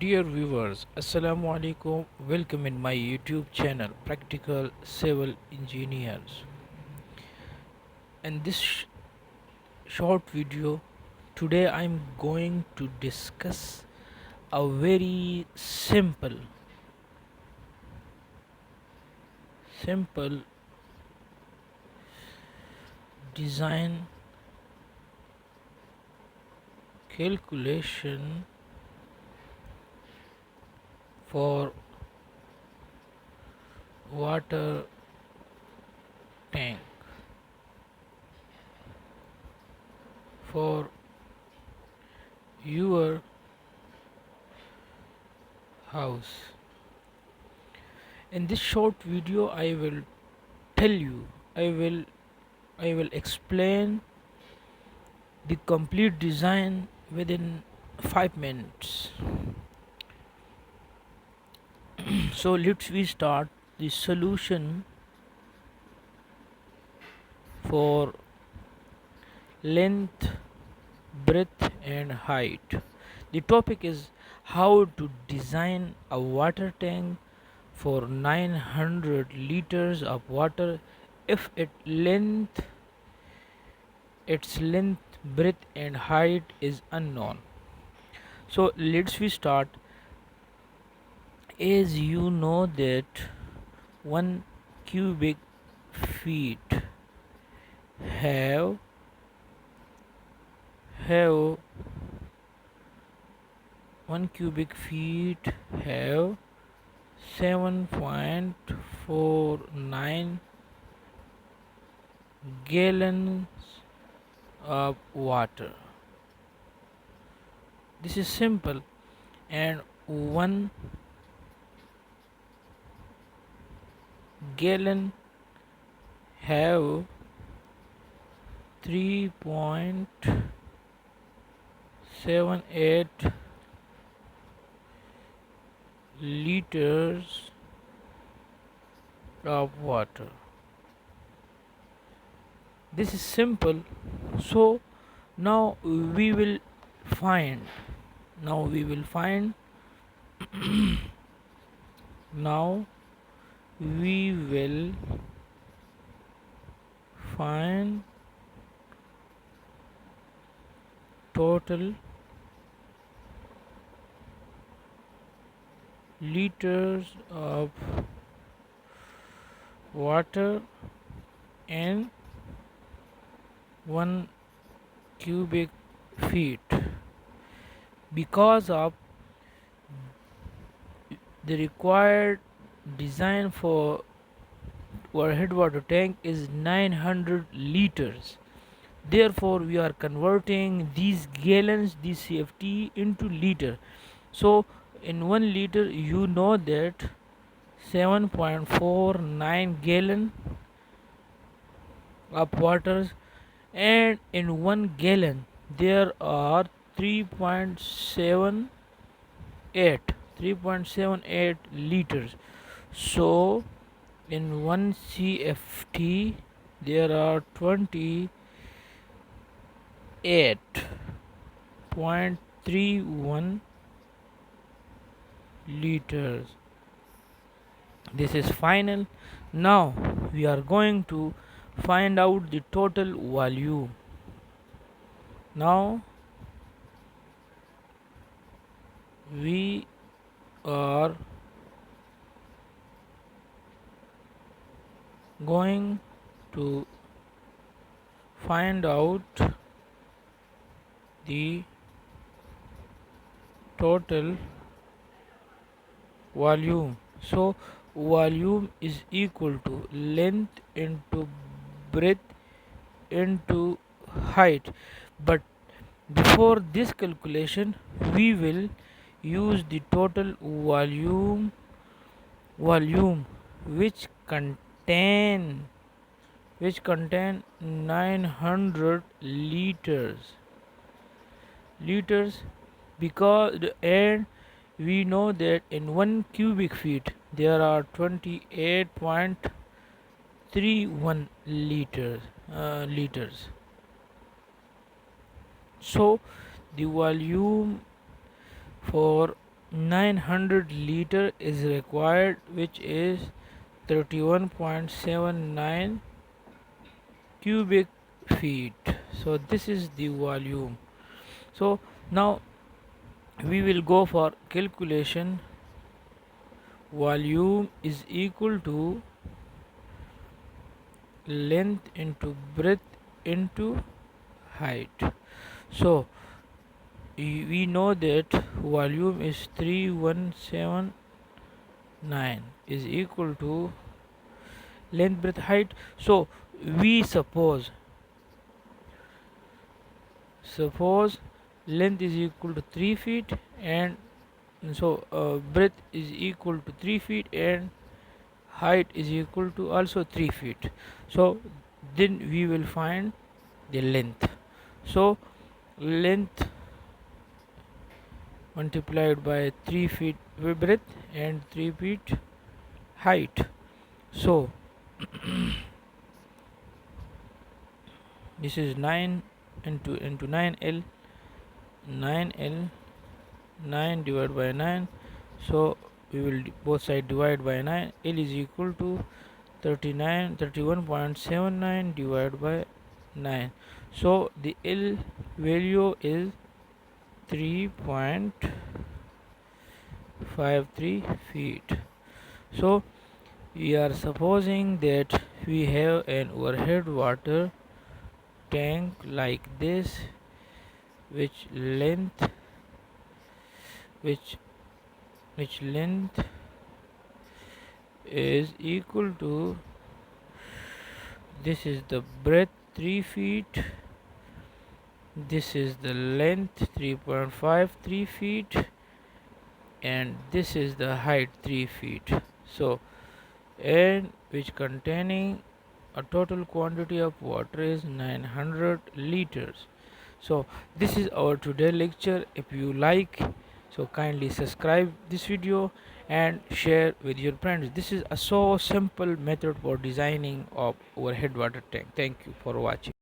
Dear viewers, Assalamu alaikum. Welcome in my YouTube channel, Practical Civil Engineers. In this short video, today I'm going to discuss a very simple design calculation for water tank for your house. In this short video, I will tell you, I will explain the complete design within 5 minutes. So let's we start the solution for length, breadth and height. The topic is how to design a water tank for 900 liters of water if its length, breadth and height is unknown. So let's we start. As you know that 1 cubic feet have have 1 cubic feet have 7.49 gallons of water. This is simple, and 1 gallon have 3.78 liters of water. This is simple. So now we will find now we will find now we will find total liters of water in 1 cubic feet. Because of the required design for our headwater tank is 900 liters, therefore we are converting these gallons, this CFT, into liter. So in 1 liter you know that 7.49 gallon of water, and in 1 gallon there are 3.78 liters. So in 1 CFT there are 28.31 liters. This is final. Now we are going to find out the total volume. Now we are going to find out the total volume. So volume is equal to length into breadth into height, but before this calculation we will use the total volume which contain 900 liters, because and we know that in 1 cubic feet there are 28.31 liters. So the volume for 900 liter is required, which is 31.79 cubic feet. So this is the volume. So now we will go for calculation. Volume is equal to length into breadth into height. So we know that volume is 3179 is equal to length, breadth, height. So we suppose length is equal to 3 feet, and so breadth is equal to 3 feet, and height is equal to also 3 feet. So then we will find the length. So length multiplied by 3 feet breadth and 3 feet height. So this is 9 into 9L, 9L, 9 divided by 9. So we will both side divide by 9. L is equal to 31.79 divided by 9. So the L value is 3.53 feet. So we are supposing that we have an overhead water tank like this, which length is equal to, this is the breadth 3 feet, this is the length 3.53 feet, and this is the height 3 feet. So and which containing a total quantity of water is 900 liters. So this is our today lecture. If you like, so kindly subscribe this video and share with your friends. This is a so simple method for designing of overhead water tank. Thank you for watching.